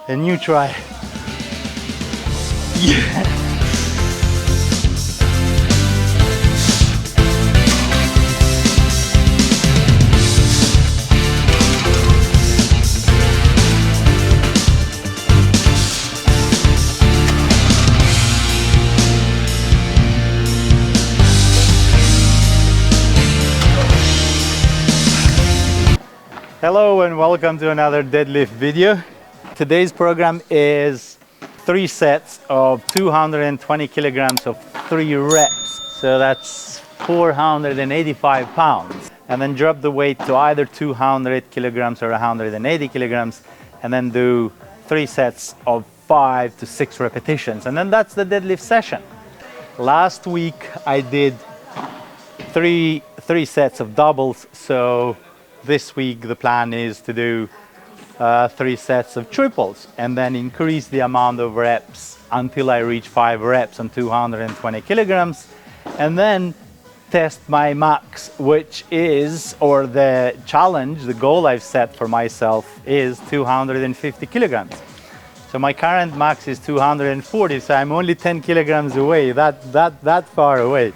a new try. Yeah. Hello and welcome to another deadlift video. Today's program is 3 sets of 220 kilograms of 3 reps. So that's 485 pounds. And then drop the weight to either 200 kilograms or 180 kilograms and then do 3 sets of 5 to 6 repetitions. And then that's the deadlift session. Last week I did three sets of doubles. So this week the plan is to do 3 sets of triples and then increase the amount of reps until I reach 5 reps on 220 kilograms and then test my max, which is, or the challenge, the goal I've set for myself is 250 kilograms. So my current max is 240, so I'm only 10 kilograms away, that far away,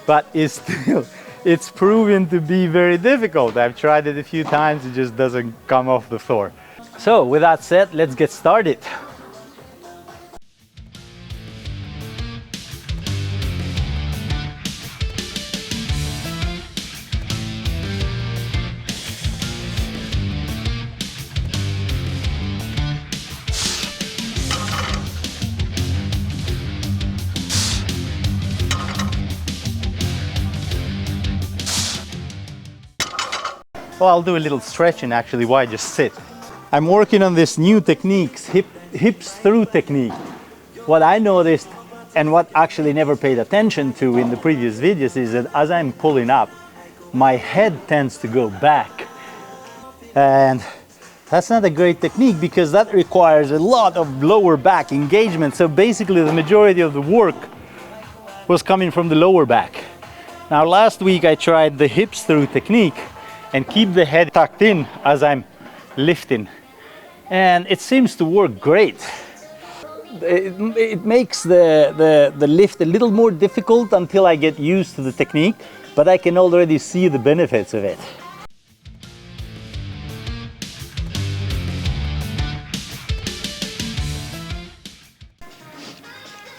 but it's proven to be very difficult. I've tried it a few times, it just doesn't come off the floor. So with that said, let's get started. Well, I'll do a little stretching actually. Why just sit? I'm working on this new techniques, hips through technique. What I noticed and what actually never paid attention to in the previous videos is that as I'm pulling up, my head tends to go back. And that's not a great technique because that requires a lot of lower back engagement. So basically the majority of the work was coming from the lower back. Now last week I tried the hips through technique and keep the head tucked in as I'm lifting. And it seems to work great. It makes the lift a little more difficult until I get used to the technique, but I can already see the benefits of it.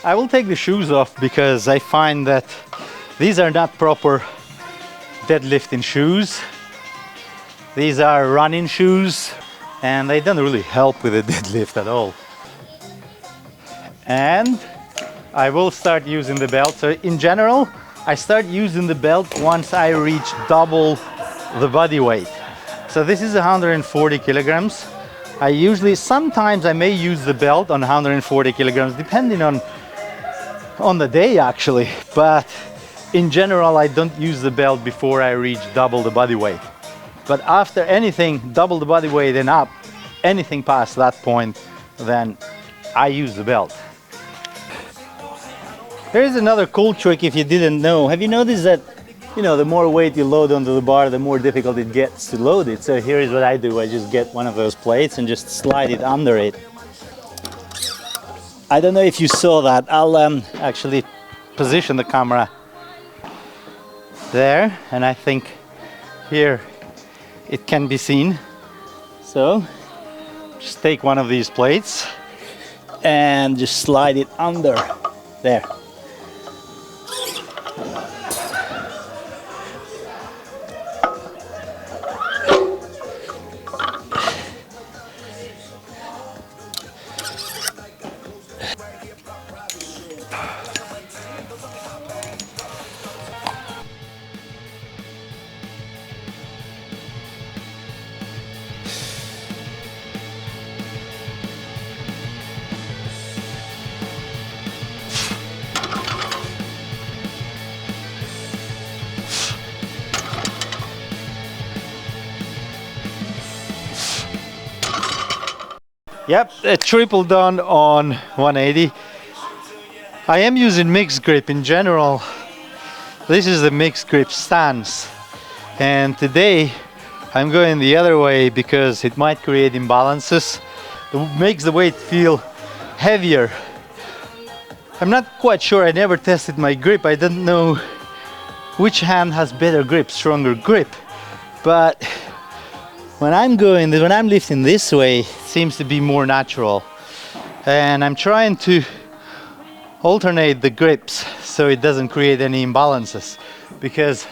I will take the shoes off because I find that these are not proper deadlifting shoes. These are running shoes and they don't really help with the deadlift at all. And I will start using the belt. So in general, I start using the belt once I reach double the body weight. So this is 140 kilograms. Sometimes I may use the belt on 140 kilograms, depending on the day actually. But in general, I don't use the belt before I reach double the body weight. But after anything, double the body weight and up, anything past that point, then I use the belt. Here's another cool trick if you didn't know. Have you noticed that, the more weight you load onto the bar, the more difficult it gets to load it? So here is what I do. I just get one of those plates and just slide it under it. I don't know if you saw that. I'll actually position the camera there, and I think here it can be seen. So just take one of these plates and just slide it under there. Yep, a triple done on 180. I am using mixed grip in general. This is the mixed grip stance. And today I'm going the other way because it might create imbalances. It makes the weight feel heavier. I'm not quite sure, I never tested my grip. I don't know which hand has better grip, stronger grip. But when I'm lifting this way, it seems to be more natural. And I'm trying to alternate the grips so it doesn't create any imbalances, because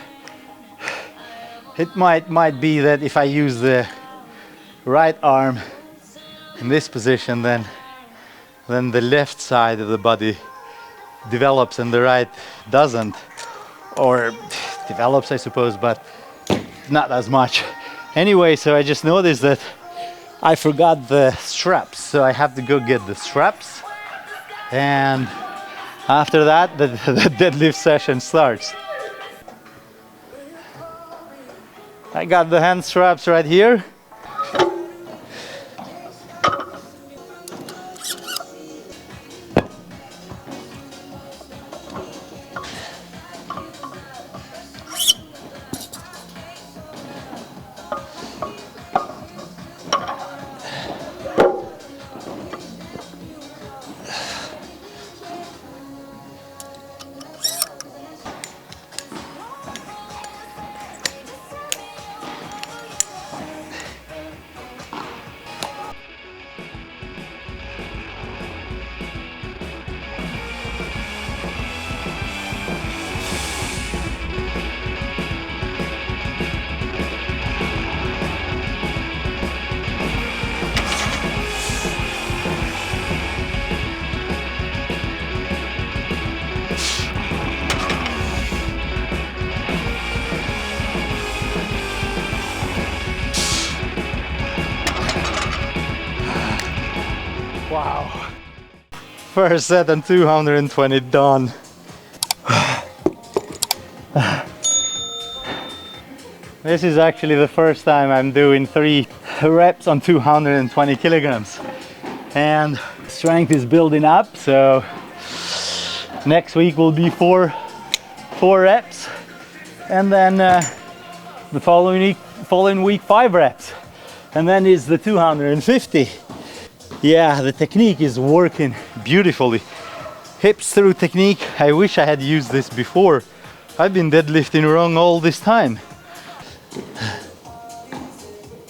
it might be that if I use the right arm in this position, then the left side of the body develops and the right doesn't, or develops, I suppose, but not as much. Anyway, so I just noticed that I forgot the straps, so I have to go get the straps, and after that the deadlift session starts. I got the hand straps right here. Wow. First set on 220 done. This is actually the first time I'm doing 3 reps on 220 kilograms. And strength is building up, so next week will be four reps. And then the following week 5 reps. And then is the 250. Yeah, the technique is working beautifully. Hips through technique. I wish I had used this before. I've been deadlifting wrong all this time.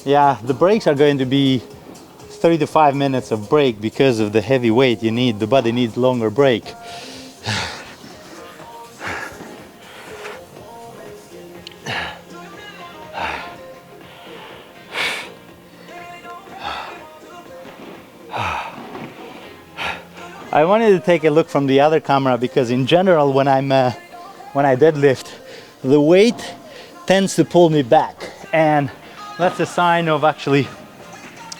Yeah, the breaks are going to be 3 to 5 minutes of break because of the heavy weight you need. The body needs longer break. I wanted to take a look from the other camera because in general when I deadlift, the weight tends to pull me back, and that's a sign of actually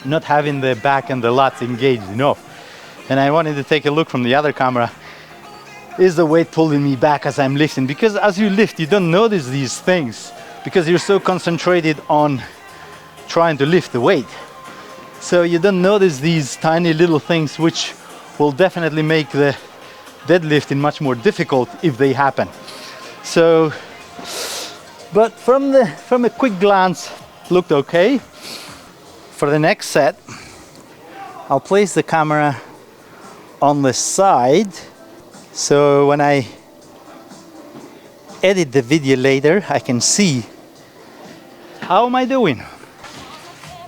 not having the back and the lats engaged enough. And I wanted to take a look from the other camera. Is the weight pulling me back as I'm lifting? Because as you lift, you don't notice these things because you're so concentrated on trying to lift the weight. So you don't notice these tiny little things which will definitely make the deadlifting much more difficult if they happen. So, but from a quick glance, looked okay. For the next set, I'll place the camera on the side, so when I edit the video later, I can see how am I doing.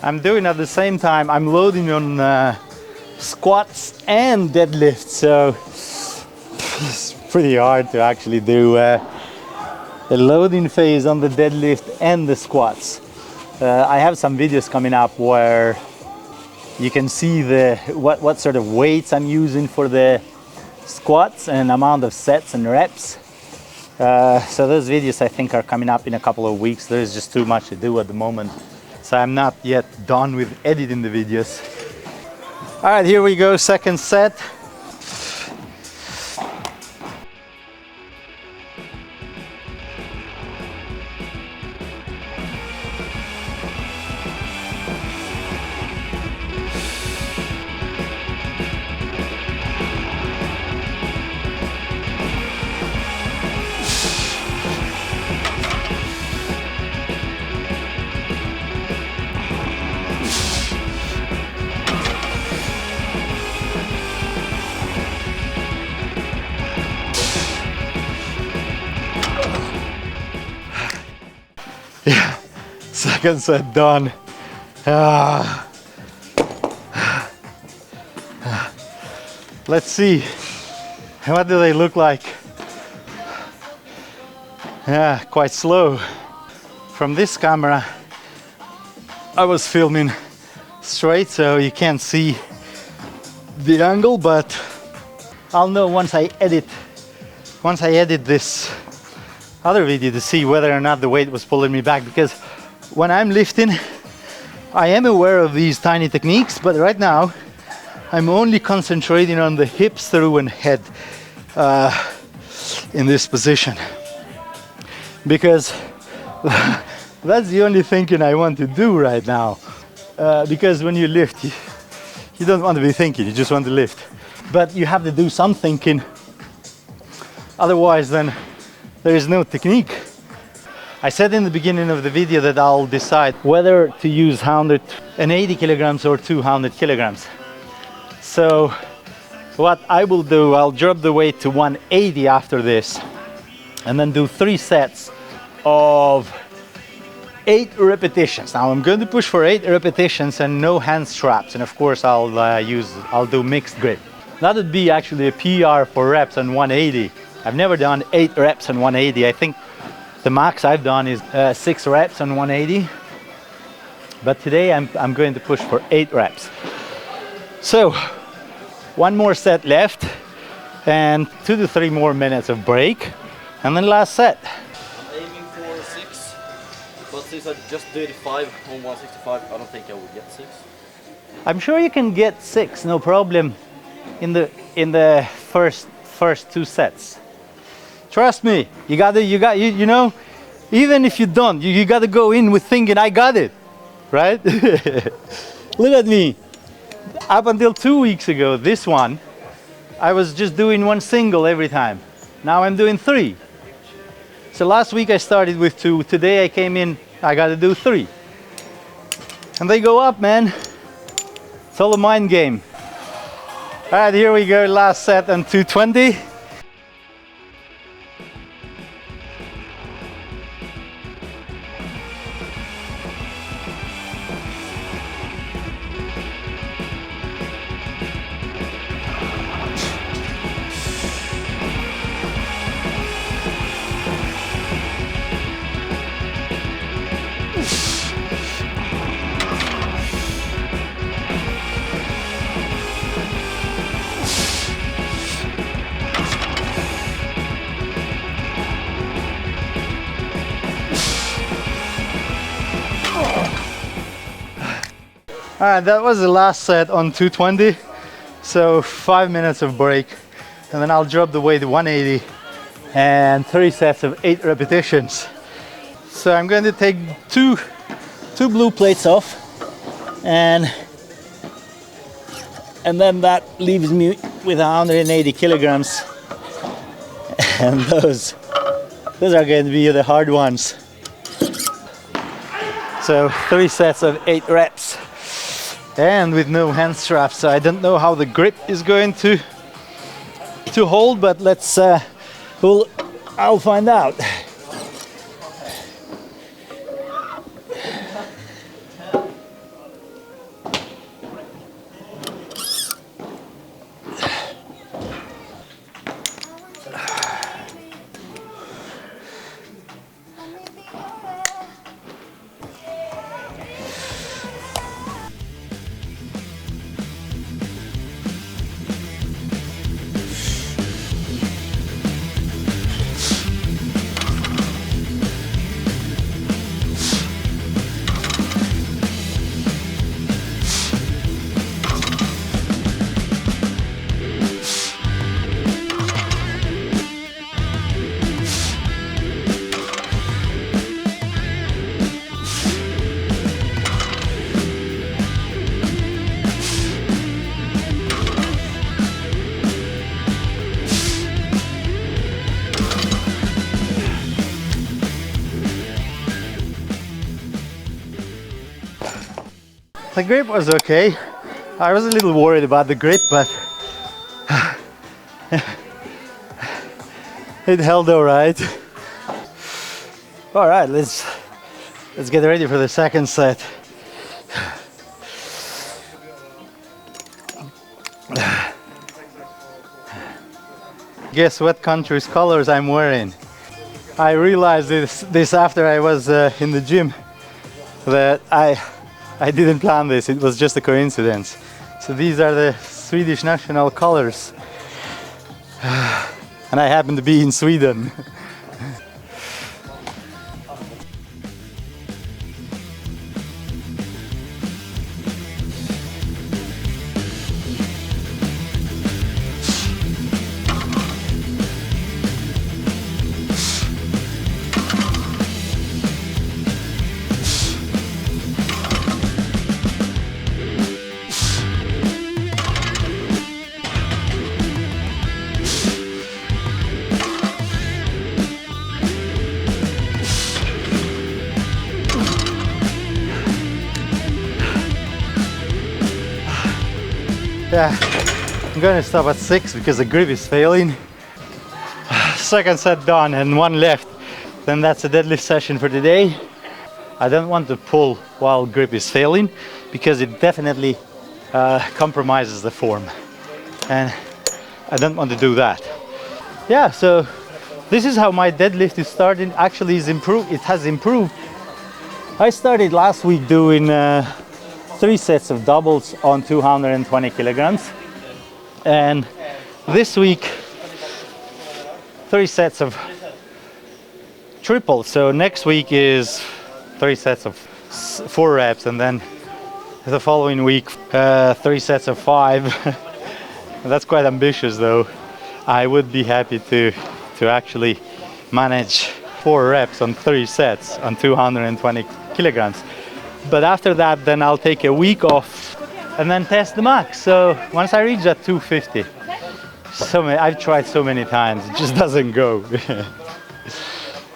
I'm doing at the same time, I'm loading on squats and deadlifts, so it's pretty hard to actually do a loading phase on the deadlift and the squats. I have some videos coming up where you can see what sort of weights I'm using for the squats and amount of sets and reps. So those videos I think are coming up in a couple of weeks. There's just too much to do at the moment, so I'm not yet done with editing the videos. All right, here we go, second set. second set done. Ah. Let's see, what do they look like? Yeah, quite slow. From this camera, I was filming straight, so you can't see the angle, but I'll know once I edit this other video to see whether or not the weight was pulling me back, because when I'm lifting, I am aware of these tiny techniques, but right now I'm only concentrating on the hips through and head in this position, because that's the only thinking I want to do right now. Because when you lift, you don't want to be thinking, you just want to lift. But you have to do some thinking, otherwise then there is no technique. I said in the beginning of the video that I'll decide whether to use 180 kilograms or 200 kilograms. So what I will do, I'll drop the weight to 180 after this, and then do 3 sets of 8 repetitions. Now I'm going to push for 8 repetitions and no hand straps, and of course I'll do mixed grip. That would be actually a PR for reps on 180. I've never done 8 reps on 180. I think the max I've done is 6 reps on 180. But today I'm going to push for 8 reps. So 1 more set left and 2 to 3 more minutes of break, and then last set. I'm aiming for 6, but since I just did 5 on 165, I don't think I will get 6. I'm sure you can get 6, no problem, in the first 2 sets. Trust me, you know, even if you don't, you gotta go in with thinking I got it, right? Look at me. Up until 2 weeks ago, this one, I was just doing 1 single every time. Now I'm doing 3. So last week I started with 2. Today I came in, I gotta do 3. And they go up, man. It's all a mind game. All right, here we go, last set on 220. All right, that was the last set on 220. So 5 minutes of break, and then I'll drop the weight to 180 and 3 sets of 8 repetitions. So I'm going to take two blue plates off, and then that leaves me with 180 kilograms. And those are going to be the hard ones. So 3 sets of 8 reps. And with no hand straps, so I don't know how the grip is going to hold, but I'll find out. The grip was okay. I was a little worried about the grip, but it held all right. All right, let's Let's get ready for the second set. Guess what country's colors I'm wearing? I realized this after I was in the gym, that I didn't plan this, it was just a coincidence. So these are the Swedish national colors. And I happen to be in Sweden. Yeah, I'm gonna stop at 6 because the grip is failing. Second set done and one left. Then that's a deadlift session for today. I don't want to pull while grip is failing because it definitely compromises the form. And I don't want to do that. Yeah, so this is how my deadlift is starting. Actually, it has improved. I started last week doing 3 sets of doubles on 220 kilograms, and this week 3 sets of triples. So next week is 3 sets of 4 reps, and then the following week 3 sets of 5. That's quite ambitious though. I would be happy to actually manage 4 reps on 3 sets on 220 kilograms. But after that, then I'll take a week off and then test the max. So once I reach that 250, I've tried so many times, it just doesn't go.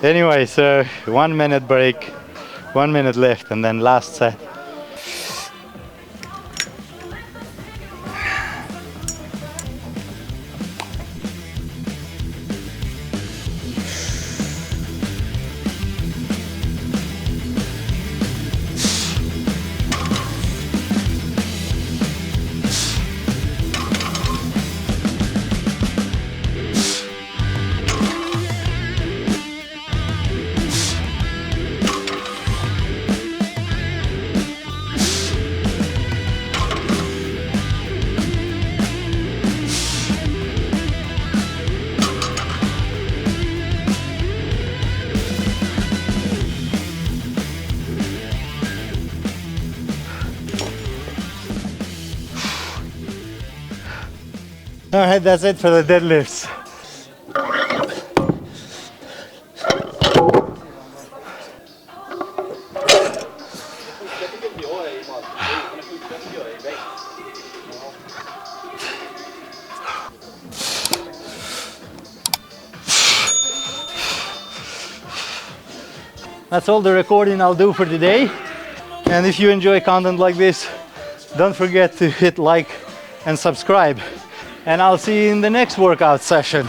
Anyway, so 1 minute break, 1 minute left, and then last set. All right, that's it for the deadlifts. That's all the recording I'll do for today. And if you enjoy content like this, don't forget to hit like and subscribe. And I'll see you in the next workout session.